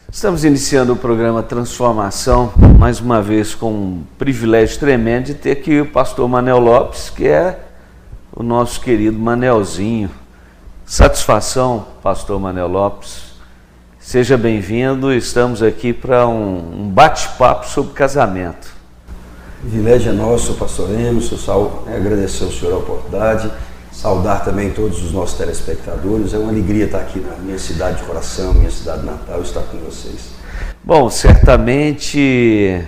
Estamos iniciando o programa Transformação, mais uma vez com um privilégio tremendo de ter aqui o pastor Manel Lopes, que é o nosso querido Manelzinho. Satisfação, pastor Manel Lopes. Seja bem-vindo, estamos aqui para um bate-papo sobre casamento. O privilégio é nosso, pastor Emerson, agradecer ao senhor a oportunidade, saudar também todos os nossos telespectadores. É uma alegria estar aqui na minha cidade de coração, minha cidade natal, estar com vocês. Bom, certamente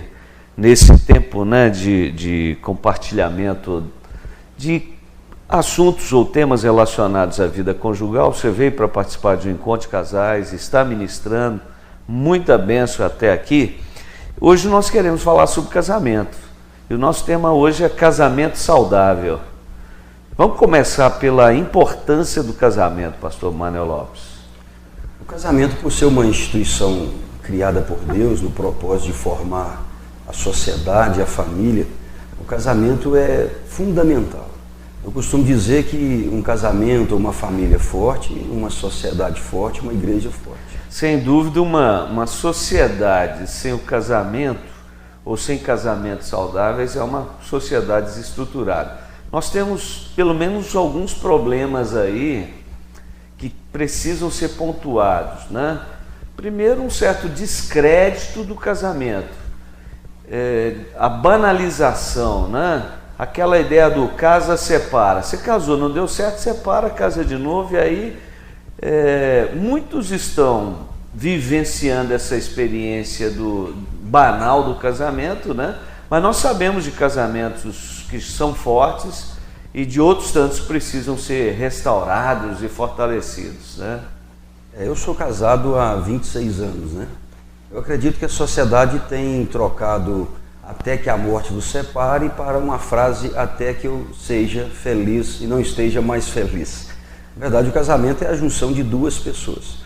nesse tempo, de compartilhamento de assuntos ou temas relacionados à vida conjugal, você veio para participar de um encontro de casais, está ministrando, muita bênção até aqui. Hoje nós queremos falar sobre casamento, e o nosso tema hoje é casamento saudável. Vamos começar pela importância do casamento, pastor Manel Lopes. O casamento, por ser uma instituição criada por Deus no propósito de formar a sociedade, a família, o casamento é fundamental. Eu costumo dizer que um casamento, uma família forte, uma sociedade forte, uma igreja forte. Sem dúvida, uma sociedade sem o casamento ou sem casamentos saudáveis é uma sociedade desestruturada. Nós temos pelo menos alguns problemas aí que precisam ser pontuados, né? Primeiro, um certo descrédito do casamento, a banalização, né? Aquela ideia do casa, separa. Você casou, não deu certo, separa, casa de novo. E aí muitos estão vivenciando essa experiência do banal do casamento, né? Mas nós sabemos de casamentos que são fortes e de outros tantos que precisam ser restaurados e fortalecidos, né? Eu sou casado há 26 anos, né? Eu acredito que a sociedade tem trocado até que a morte nos separe para uma frase até que eu seja feliz e não esteja mais feliz. Na verdade, o casamento é a junção de duas pessoas.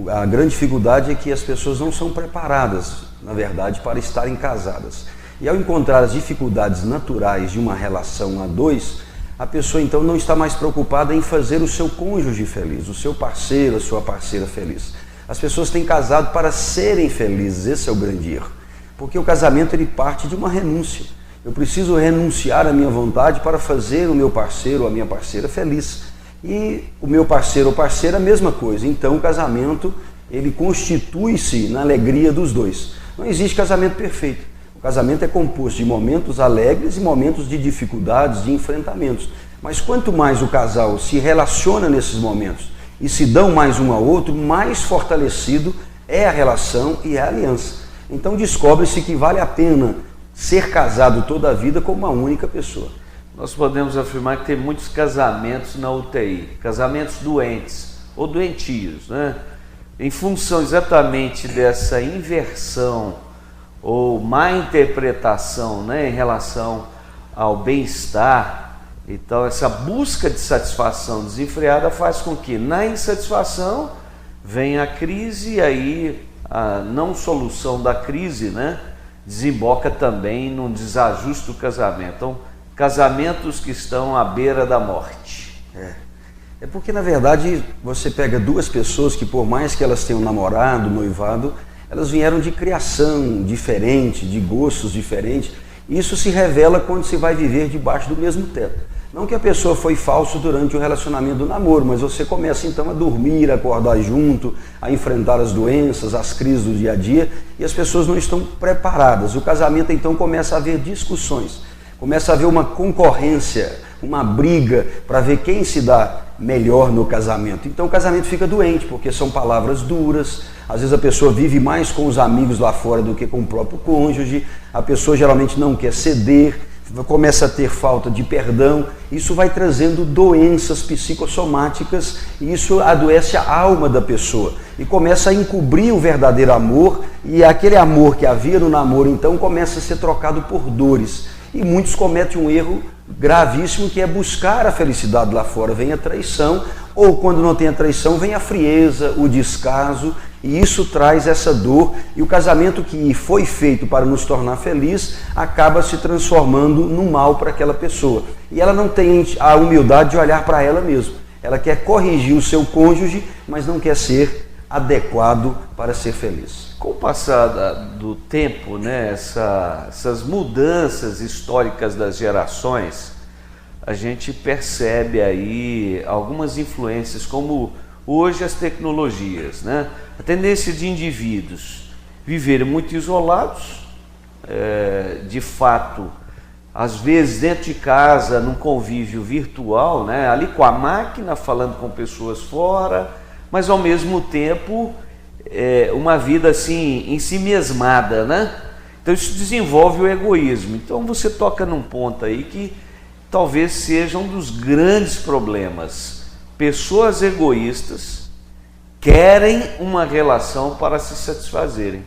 A grande dificuldade é que as pessoas não são preparadas, na verdade, para estarem casadas. E ao encontrar as dificuldades naturais de uma relação a dois, a pessoa então não está mais preocupada em fazer o seu cônjuge feliz, o seu parceiro, a sua parceira feliz. As pessoas têm casado para serem felizes, esse é o grande erro. Porque o casamento ele parte de uma renúncia. Eu preciso renunciar à minha vontade para fazer o meu parceiro ou a minha parceira feliz. E o meu parceiro ou parceira a mesma coisa. Então o casamento ele constitui-se na alegria dos dois. Não existe casamento perfeito. O casamento é composto de momentos alegres e momentos de dificuldades, de enfrentamentos. Mas quanto mais o casal se relaciona nesses momentos e se dão mais um ao outro, mais fortalecido é a relação e a aliança. Então descobre-se que vale a pena ser casado toda a vida com uma única pessoa. Nós podemos afirmar que tem muitos casamentos na UTI, casamentos doentes ou doentios, né? Em função exatamente dessa inversão ou má interpretação, né, em relação ao bem-estar. Então essa busca de satisfação desenfreada faz com que na insatisfação venha a crise e aí a não solução da crise, né, desemboca também num desajuste do casamento. Então, casamentos que estão à beira da morte. É porque, na verdade, você pega duas pessoas que, por mais que elas tenham namorado, noivado, elas vieram de criação diferente, de gostos diferentes. Isso se revela quando se vai viver debaixo do mesmo teto. Não que a pessoa foi falso durante o relacionamento do namoro, mas você começa então a dormir, a acordar junto, a enfrentar as doenças, as crises do dia a dia, e as pessoas não estão preparadas. O casamento então começa a haver discussões, começa a haver uma concorrência, uma briga para ver quem se dá melhor no casamento. Então o casamento fica doente, porque são palavras duras, às vezes a pessoa vive mais com os amigos lá fora do que com o próprio cônjuge, a pessoa geralmente não quer ceder, começa a ter falta de perdão, isso vai trazendo doenças psicossomáticas e isso adoece a alma da pessoa e começa a encobrir o verdadeiro amor e aquele amor que havia no namoro então começa a ser trocado por dores e muitos cometem um erro gravíssimo que é buscar a felicidade lá fora, vem a traição ou quando não tem a traição vem a frieza, o descaso e isso traz essa dor e o casamento que foi feito para nos tornar felizes acaba se transformando num mal para aquela pessoa. E ela não tem a humildade de olhar para ela mesma. Ela quer corrigir o seu cônjuge, mas não quer ser adequado para ser feliz. Com o passar do tempo, né, essas mudanças históricas das gerações, a gente percebe aí algumas influências, como hoje as tecnologias, né? A tendência de indivíduos viverem muito isolados, de fato, às vezes dentro de casa, num convívio virtual, né? Ali com a máquina, falando com pessoas fora, mas ao mesmo tempo uma vida assim em si mesmada, né? Então isso desenvolve o egoísmo. Então você toca num ponto aí que talvez seja um dos grandes problemas. Pessoas egoístas querem uma relação para se satisfazerem.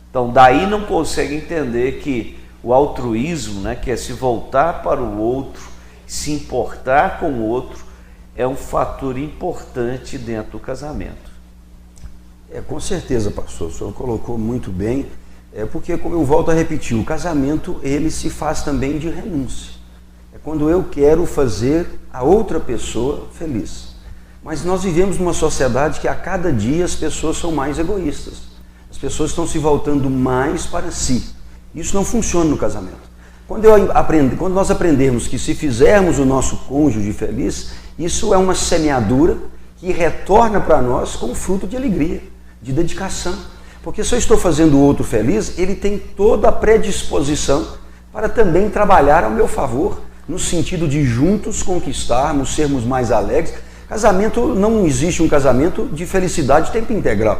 Então daí não conseguem entender que o altruísmo, né, que é se voltar para o outro, se importar com o outro, é um fator importante dentro do casamento. Com certeza, pastor, o senhor colocou muito bem, porque, como eu volto a repetir, o casamento ele se faz também de renúncia. É quando eu quero fazer a outra pessoa feliz. Mas nós vivemos numa sociedade que a cada dia as pessoas são mais egoístas. As pessoas estão se voltando mais para si. Isso não funciona no casamento. Quando nós aprendermos que se fizermos o nosso cônjuge feliz, isso é uma semeadura que retorna para nós com fruto de alegria, de dedicação. Porque se eu estou fazendo o outro feliz, ele tem toda a predisposição para também trabalhar ao meu favor, no sentido de juntos conquistarmos, sermos mais alegres. Casamento, não existe um casamento de felicidade tempo integral.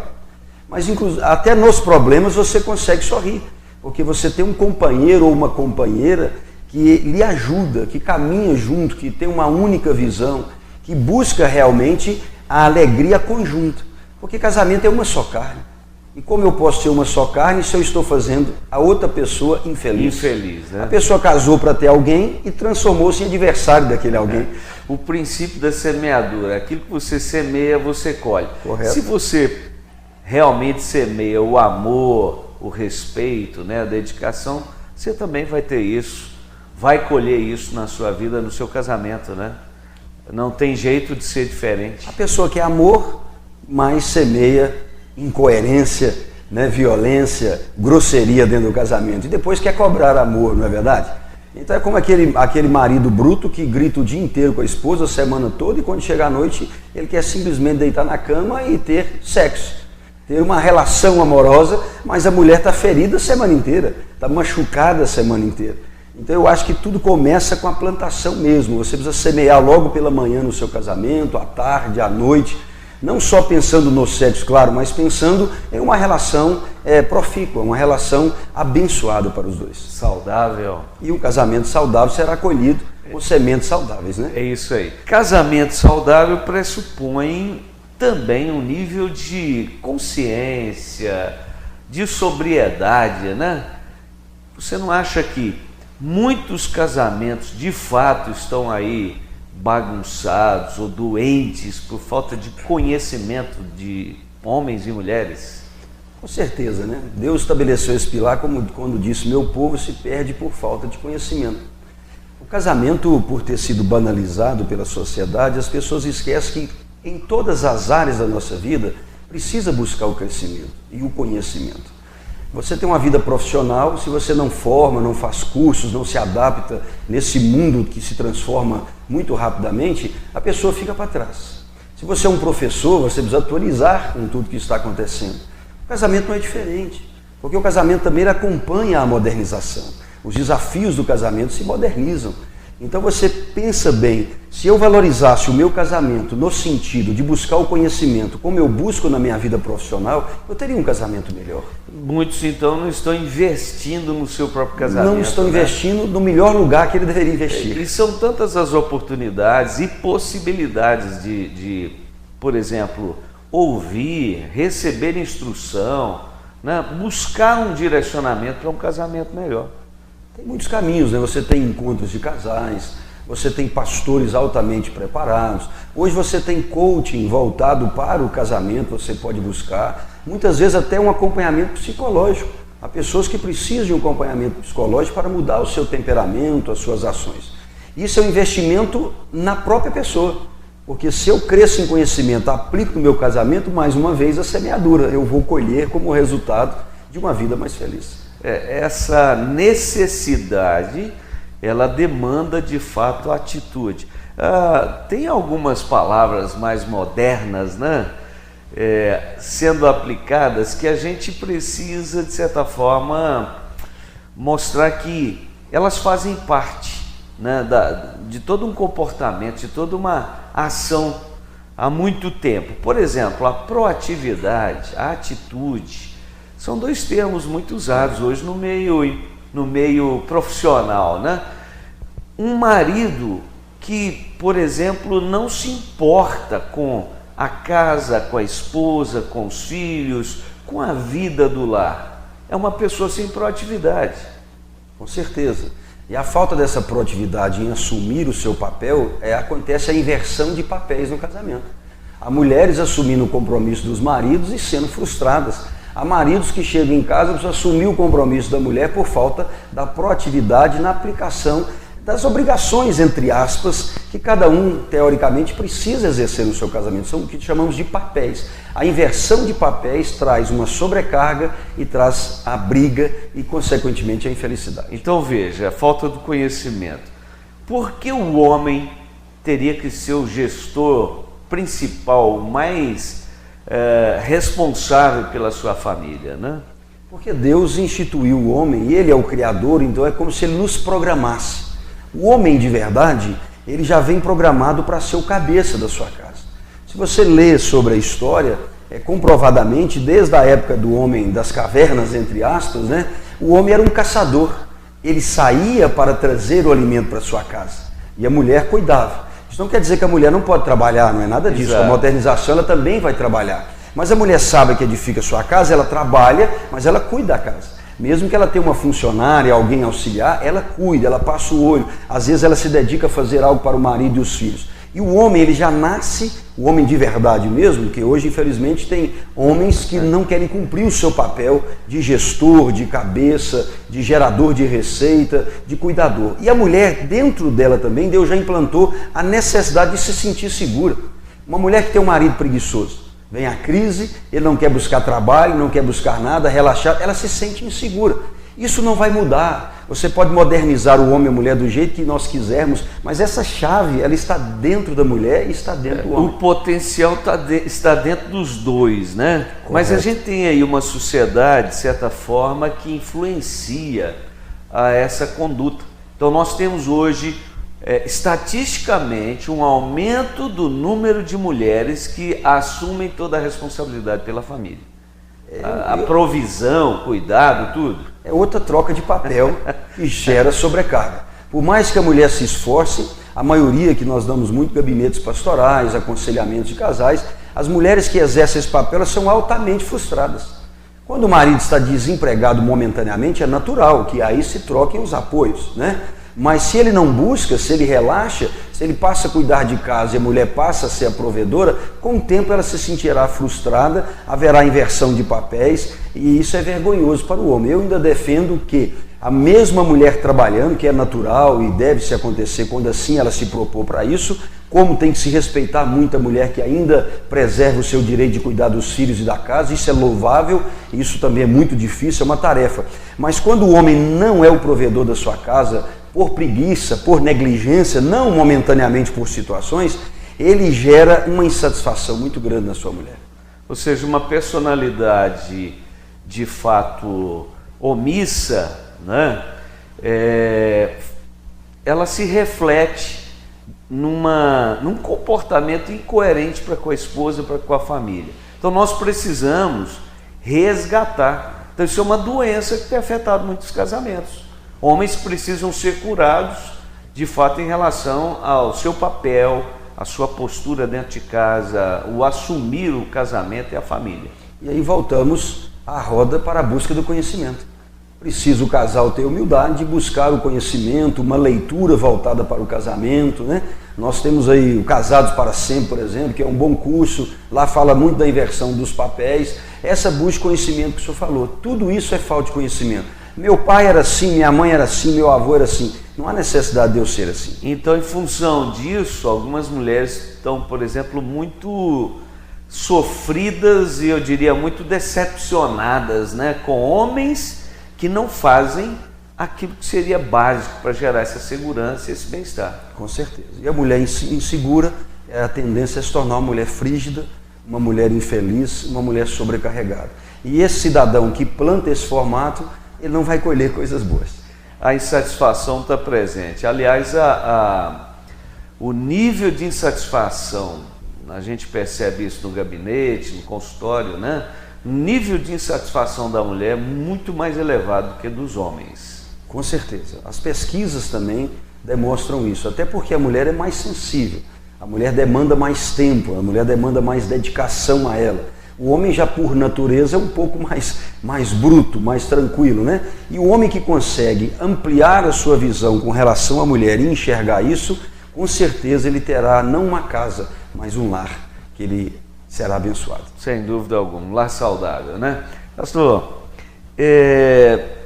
Mas até nos problemas você consegue sorrir, porque você tem um companheiro ou uma companheira que lhe ajuda, que caminha junto, que tem uma única visão, que busca realmente a alegria conjunta. Porque casamento é uma só carne. E como eu posso ser uma só carne se eu estou fazendo a outra pessoa infeliz? Infeliz, né? A pessoa casou para ter alguém e transformou-se em adversário daquele alguém. O princípio da semeadura, aquilo que você semeia, você colhe. Correto. Se você realmente semeia o amor, o respeito, né, a dedicação, você também vai ter isso, vai colher isso na sua vida, no seu casamento, né? Não tem jeito de ser diferente. A pessoa que é amor, mas semeia incoerência, né, violência, grosseria dentro do casamento. E depois quer cobrar amor, não é verdade? Então é como aquele marido bruto que grita o dia inteiro com a esposa, a semana toda, e quando chega à noite ele quer simplesmente deitar na cama e ter sexo. Ter uma relação amorosa, mas a mulher está ferida a semana inteira, está machucada a semana inteira. Então eu acho que tudo começa com a plantação mesmo. Você precisa semear logo pela manhã no seu casamento, à tarde, à noite, não só pensando no sexo, claro, mas pensando em uma relação profícua, uma relação abençoada para os dois. Saudável. E um casamento saudável será colhido com sementes saudáveis, né? É isso aí. Casamento saudável pressupõe também um nível de consciência, de sobriedade, né? Você não acha que muitos casamentos de fato estão aí bagunçados ou doentes por falta de conhecimento de homens e mulheres? Com certeza, né? Deus estabeleceu esse pilar como quando disse: meu povo se perde por falta de conhecimento. O casamento, por ter sido banalizado pela sociedade, as pessoas esquecem que em todas as áreas da nossa vida precisa buscar o crescimento e o conhecimento. Você tem uma vida profissional, se você não forma, não faz cursos, não se adapta nesse mundo que se transforma muito rapidamente, a pessoa fica para trás. Se você é um professor, você precisa atualizar com tudo que está acontecendo. O casamento não é diferente, porque o casamento também acompanha a modernização. Os desafios do casamento se modernizam. Então você pensa bem, se eu valorizasse o meu casamento no sentido de buscar o conhecimento, como eu busco na minha vida profissional, eu teria um casamento melhor. Muitos então não estão investindo no seu próprio casamento. Não estão investindo no melhor lugar que ele deveria investir. E são tantas as oportunidades e possibilidades de por exemplo, ouvir, receber instrução, né? Buscar um direcionamento para um casamento melhor. Tem muitos caminhos, né? Você tem encontros de casais, você tem pastores altamente preparados. Hoje você tem coaching voltado para o casamento, você pode buscar. Muitas vezes até um acompanhamento psicológico. Há pessoas que precisam de um acompanhamento psicológico para mudar o seu temperamento, as suas ações. Isso é um investimento na própria pessoa. Porque se eu cresço em conhecimento, aplico no meu casamento, mais uma vez a semeadura, eu vou colher como resultado de uma vida mais feliz. Essa necessidade, ela demanda de fato atitude. Tem algumas palavras mais modernas, né? Sendo aplicadas, que a gente precisa, de certa forma, mostrar que elas fazem parte, né, de todo um comportamento, de toda uma ação há muito tempo. Por exemplo, a proatividade, a atitude, são dois termos muito usados hoje no meio profissional, né? Um marido que, por exemplo, não se importa com a casa, com a esposa, com os filhos, com a vida do lar, é uma pessoa sem proatividade. Com certeza. E a falta dessa proatividade em assumir o seu papel, acontece a inversão de papéis no casamento. Há mulheres assumindo o compromisso dos maridos e sendo frustradas. Há maridos que chegam em casa e precisam assumir o compromisso da mulher por falta da proatividade na aplicação das obrigações, entre aspas, que cada um, teoricamente, precisa exercer no seu casamento. São o que chamamos de papéis. A inversão de papéis traz uma sobrecarga e traz a briga e, consequentemente, a infelicidade. Então veja, a falta do conhecimento. Por que o homem teria que ser o gestor principal, mais responsável pela sua família, né? Porque Deus instituiu o homem e Ele é o Criador, então é como se Ele nos programasse. O homem de verdade, ele já vem programado para ser o cabeça da sua casa. Se você lê sobre a história, comprovadamente, desde a época do homem das cavernas, entre aspas, né, o homem era um caçador. Ele saía para trazer o alimento para sua casa e a mulher cuidava. Isso não quer dizer que a mulher não pode trabalhar, não é nada disso. Exato. A modernização ela também vai trabalhar. Mas a mulher sabe que edifica a sua casa, ela trabalha, mas ela cuida da casa. Mesmo que ela tenha uma funcionária, alguém auxiliar, ela cuida, ela passa o olho. Às vezes ela se dedica a fazer algo para o marido e os filhos. E o homem, ele já nasce, o homem de verdade mesmo, que hoje infelizmente tem homens que não querem cumprir o seu papel de gestor, de cabeça, de gerador de receita, de cuidador. E a mulher, dentro dela também, Deus já implantou a necessidade de se sentir segura. Uma mulher que tem um marido preguiçoso, vem a crise, ele não quer buscar trabalho, não quer buscar nada, relaxar, ela se sente insegura. Isso não vai mudar. Você pode modernizar o homem e a mulher do jeito que nós quisermos, mas essa chave, ela está dentro da mulher e está dentro do homem. O potencial está dentro dos dois, né? Correto. Mas a gente tem aí uma sociedade, de certa forma, que influencia essa conduta. Então nós temos hoje, estatisticamente, um aumento do número de mulheres que assumem toda a responsabilidade pela família. A provisão, cuidado, tudo. É outra troca de papel que gera sobrecarga. Por mais que a mulher se esforce, a maioria que nós damos muito gabinetes pastorais, aconselhamentos de casais, as mulheres que exercem esse papel elas são altamente frustradas. Quando o marido está desempregado momentaneamente, é natural que aí se troquem os apoios, né? Mas se ele não busca, se ele relaxa, se ele passa a cuidar de casa e a mulher passa a ser a provedora, com o tempo ela se sentirá frustrada, haverá inversão de papéis e isso é vergonhoso para o homem. Eu ainda defendo que a mesma mulher trabalhando, que é natural e deve se acontecer quando assim ela se propor para isso, como tem que se respeitar muito a mulher que ainda preserva o seu direito de cuidar dos filhos e da casa, isso é louvável, isso também é muito difícil, é uma tarefa. Mas quando o homem não é o provedor da sua casa, por preguiça, por negligência, não momentaneamente por situações, ele gera uma insatisfação muito grande na sua mulher. Ou seja, uma personalidade de fato omissa, né? Ela se reflete num comportamento incoerente para com a esposa, para com a família. Então nós precisamos resgatar. Então isso é uma doença que tem afetado muitos casamentos. Homens precisam ser curados, de fato, em relação ao seu papel, a sua postura dentro de casa, o assumir o casamento e a família. E aí voltamos à roda para a busca do conhecimento. Precisa o casal ter humildade de buscar o conhecimento, uma leitura voltada para o casamento, né? Nós temos aí o Casados para Sempre, por exemplo, que é um bom curso, lá fala muito da inversão dos papéis, essa busca de conhecimento que o senhor falou, tudo isso é falta de conhecimento. Meu pai era assim, minha mãe era assim, meu avô era assim. Não há necessidade de eu ser assim. Então, em função disso, algumas mulheres estão, por exemplo, muito sofridas e eu diria muito decepcionadas, né, com homens que não fazem aquilo que seria básico para gerar essa segurança e esse bem-estar. Com certeza. E a mulher insegura, a tendência é se tornar uma mulher frígida, uma mulher infeliz, uma mulher sobrecarregada. E esse cidadão que planta esse formato, ele não vai colher coisas boas. A insatisfação está presente. Aliás, o nível de insatisfação, a gente percebe isso no gabinete, no consultório, né? O nível de insatisfação da mulher é muito mais elevado do que dos homens. Com certeza. As pesquisas também demonstram isso, até porque a mulher é mais sensível. A mulher demanda mais tempo, a mulher demanda mais dedicação a ela. O homem já por natureza é um pouco mais bruto, mais tranquilo, né? E o homem que consegue ampliar a sua visão com relação à mulher e enxergar isso, com certeza ele terá não uma casa, mas um lar, que ele será abençoado. Sem dúvida alguma, um lar saudável, né? Pastor,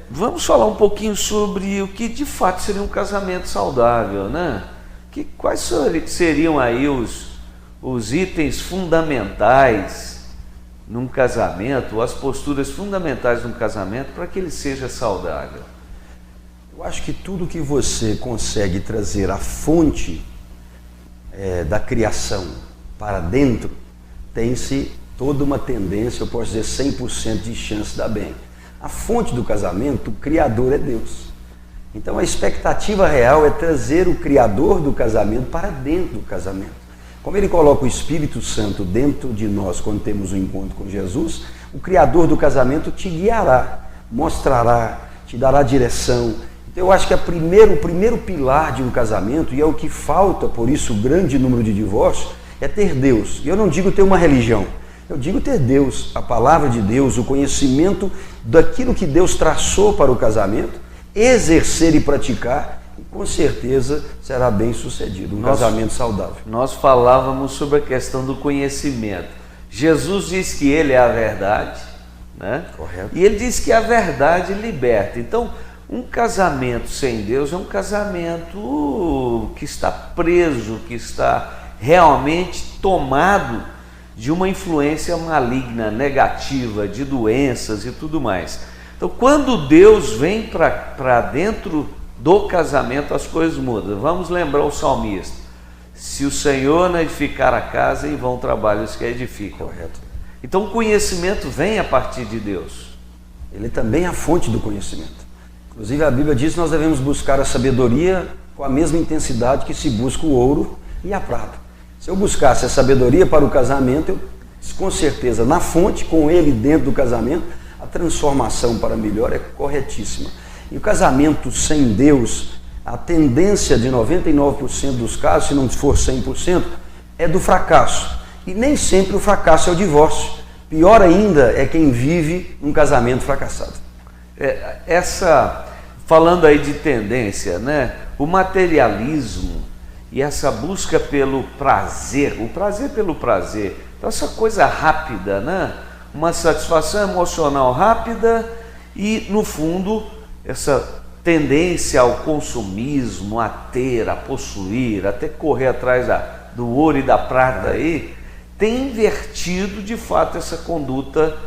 vamos falar um pouquinho sobre o que de fato seria um casamento saudável, né? Quais seriam aí os itens fundamentais num casamento, as posturas fundamentais num casamento para que ele seja saudável? Eu acho que tudo que você consegue trazer a fonte da criação para dentro, tem-se toda uma tendência, eu posso dizer 100% de chance de dar bem. A fonte do casamento, o Criador é Deus. Então a expectativa real é trazer o Criador do casamento para dentro do casamento. Como ele coloca o Espírito Santo dentro de nós quando temos um encontro com Jesus, o Criador do casamento te guiará, mostrará, te dará direção. Então eu acho que o primeiro pilar de um casamento, e é o que falta, por isso o grande número de divórcios, é ter Deus. E eu não digo ter uma religião, eu digo ter Deus, a palavra de Deus, o conhecimento daquilo que Deus traçou para o casamento, exercer e praticar, e com certeza será bem sucedido, um casamento saudável. Nós falávamos sobre a questão do conhecimento. Jesus diz que ele é a verdade, né? Correto. E ele diz que a verdade liberta. Então, um casamento sem Deus é um casamento que está preso, que está realmente tomado de uma influência maligna, negativa, de doenças e tudo mais. Então, quando Deus vem para dentro do casamento, as coisas mudam. Vamos lembrar o salmista: se o Senhor não edificar a casa, em vão trabalham os que a edificam. Correto. Então, o conhecimento vem a partir de Deus. Ele também é a fonte do conhecimento. Inclusive, a Bíblia diz que nós devemos buscar a sabedoria com a mesma intensidade que se busca o ouro e a prata. Se eu buscasse a sabedoria para o casamento, eu, com certeza, na fonte, com ele dentro do casamento, a transformação para melhor é corretíssima. E o casamento sem Deus, a tendência de 99% dos casos, se não for 100%, é do fracasso. E nem sempre o fracasso é o divórcio. Pior ainda é quem vive um casamento fracassado. Falando aí de tendência, né? O materialismo e essa busca pelo prazer, o prazer pelo prazer, então essa coisa rápida, né? Uma satisfação emocional rápida e, no fundo, essa tendência ao consumismo, a ter, a possuir, até correr atrás do ouro e da prata aí, tem invertido de fato essa conduta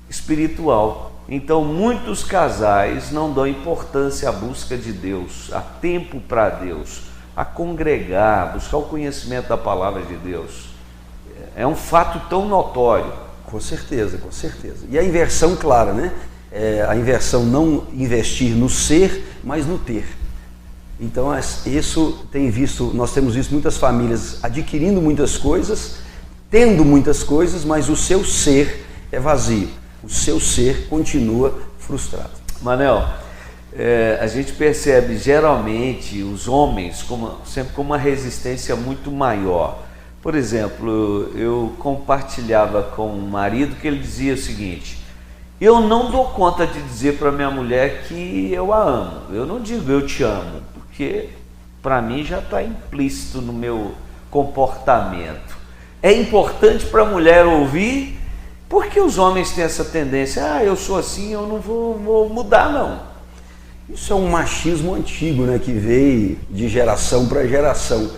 espiritual. Então muitos casais não dão importância à busca de Deus, a tempo para Deus, a congregar, buscar o conhecimento da palavra de Deus. É um fato tão notório. Com certeza, com certeza. E a inversão clara, né? A inversão não investir no ser, mas no ter. Então isso nós temos visto muitas famílias adquirindo muitas coisas, tendo muitas coisas, mas o seu ser é vazio. O seu ser continua frustrado. Manel, a gente percebe geralmente os homens sempre com uma resistência muito maior. Por exemplo, eu compartilhava com um marido que ele dizia o seguinte: eu não dou conta de dizer para minha mulher que eu a amo. Eu não digo eu te amo, porque para mim já está implícito no meu comportamento. É importante para a mulher ouvir, porque os homens têm essa tendência: eu sou assim, eu não vou mudar não. Isso é um machismo antigo, né, que veio de geração para geração.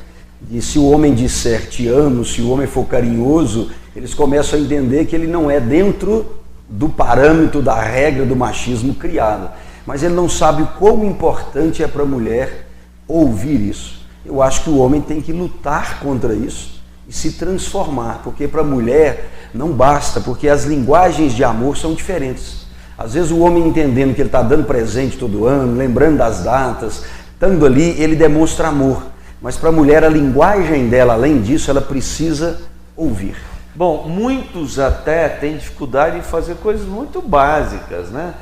E se o homem disser te amo, se o homem for carinhoso, eles começam a entender que ele não é dentro do parâmetro, da regra do machismo criado. Mas ele não sabe o quão importante é para a mulher ouvir isso. Eu acho que o homem tem que lutar contra isso e se transformar, porque para a mulher não basta, porque as linguagens de amor são diferentes. Às vezes o homem entendendo que ele está dando presente todo ano, lembrando das datas, estando ali, ele demonstra amor. Mas para a mulher, a linguagem dela, além disso, ela precisa ouvir. Bom, muitos até têm dificuldade em fazer coisas muito básicas, né?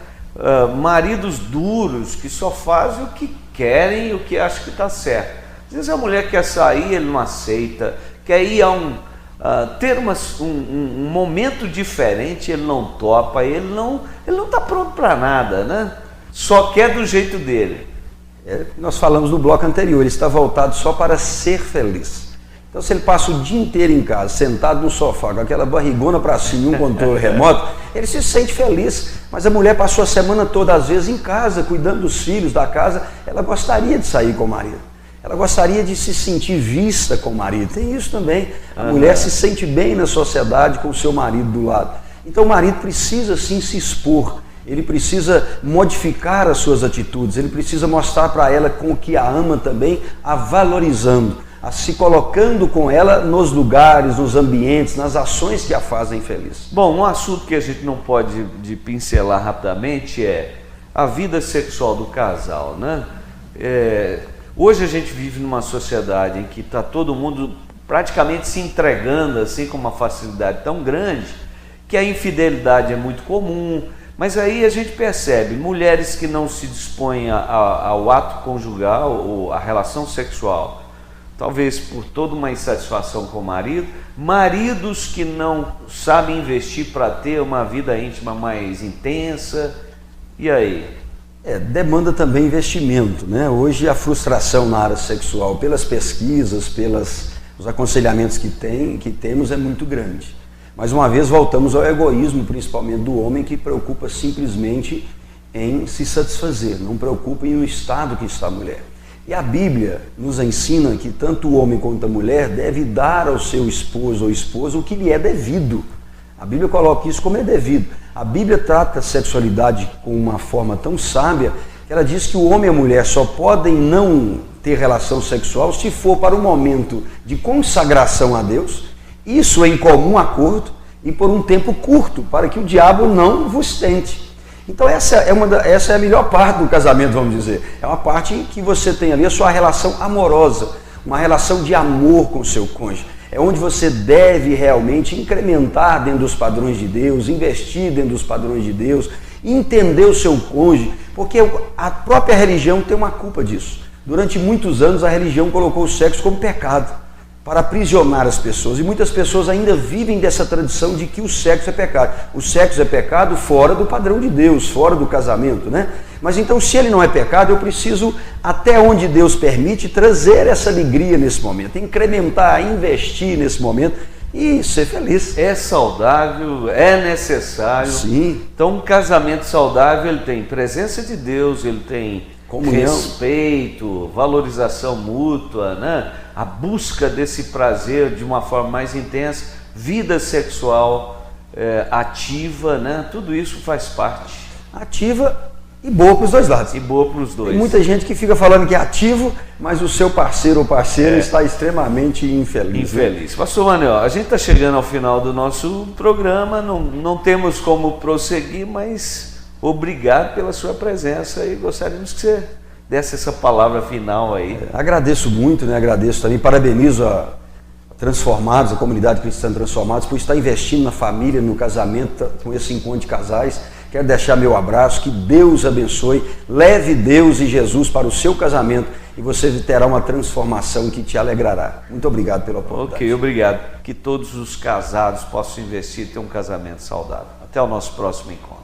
Maridos duros que só fazem o que querem e o que acham que está certo. Às vezes a mulher quer sair, ele não aceita, quer ir ter um momento diferente, ele não topa, ele não está pronto para nada, né? Só quer do jeito dele. Nós falamos no bloco anterior, ele está voltado só para ser feliz. Então, se ele passa o dia inteiro em casa, sentado no sofá, com aquela barrigona para cima e um controle remoto, ele se sente feliz. Mas a mulher passou a semana toda, às vezes, em casa, cuidando dos filhos, da casa. Ela gostaria de sair com o marido. Ela gostaria de se sentir vista com o marido. Tem isso também. A mulher se sente bem na sociedade com o seu marido do lado. Então, o marido precisa, sim, se expor. Ele precisa modificar as suas atitudes. Ele precisa mostrar para ela com o que a ama também, a valorizando, a se colocando com ela nos lugares, nos ambientes, nas ações que a fazem feliz. Bom, um assunto que a gente não pode pincelar rapidamente é a vida sexual do casal, né? Hoje a gente vive numa sociedade em que está todo mundo praticamente se entregando assim com uma facilidade tão grande que a infidelidade é muito comum, mas aí a gente percebe mulheres que não se dispõem ao ato conjugal ou à relação sexual, talvez por toda uma insatisfação com o marido, maridos que não sabem investir para ter uma vida íntima mais intensa, e aí? Demanda também investimento, né? Hoje a frustração na área sexual, pelas pesquisas, os aconselhamentos que temos, é muito grande. Mais uma vez voltamos ao egoísmo, principalmente do homem, que preocupa simplesmente em se satisfazer, não preocupa em o estado que está a mulher. E a Bíblia nos ensina que tanto o homem quanto a mulher deve dar ao seu esposo ou esposa o que lhe é devido. A Bíblia coloca isso como é devido. A Bíblia trata a sexualidade com uma forma tão sábia que ela diz que o homem e a mulher só podem não ter relação sexual se for para um momento de consagração a Deus, isso em comum acordo e por um tempo curto, para que o diabo não vos tente. Então essa é a melhor parte do casamento, vamos dizer. É uma parte em que você tem ali a sua relação amorosa, uma relação de amor com o seu cônjuge. É onde você deve realmente incrementar dentro dos padrões de Deus, investir dentro dos padrões de Deus, entender o seu cônjuge, porque a própria religião tem uma culpa disso. Durante muitos anos a religião colocou o sexo como pecado, para aprisionar as pessoas. E muitas pessoas ainda vivem dessa tradição de que o sexo é pecado. O sexo é pecado fora do padrão de Deus, fora do casamento, né? Mas então, se ele não é pecado, eu preciso, até onde Deus permite, trazer essa alegria nesse momento, incrementar, investir nesse momento e ser feliz. É saudável, é necessário. Sim. Então, um casamento saudável, ele tem presença de Deus, ele tem comunhão, respeito, valorização mútua, né? A busca desse prazer de uma forma mais intensa, vida sexual ativa, né? Tudo isso faz parte. Ativa e boa para os dois lados. E boa para os dois. Tem muita gente que fica falando que é ativo, mas o seu parceiro ou parceira está extremamente infeliz. Infeliz. Né? Pastor Manuel, a gente está chegando ao final do nosso programa, não temos como prosseguir, mas obrigado pela sua presença e gostaríamos que você desse essa palavra final aí. Agradeço muito, né? Agradeço também, parabenizo a Transformados, a comunidade cristã Transformados, por estar investindo na família, no casamento, com esse encontro de casais. Quero deixar meu abraço, que Deus abençoe, leve Deus e Jesus para o seu casamento e você terá uma transformação que te alegrará. Muito obrigado pela oportunidade. Ok, obrigado. Que todos os casados possam investir e ter um casamento saudável. Até o nosso próximo encontro.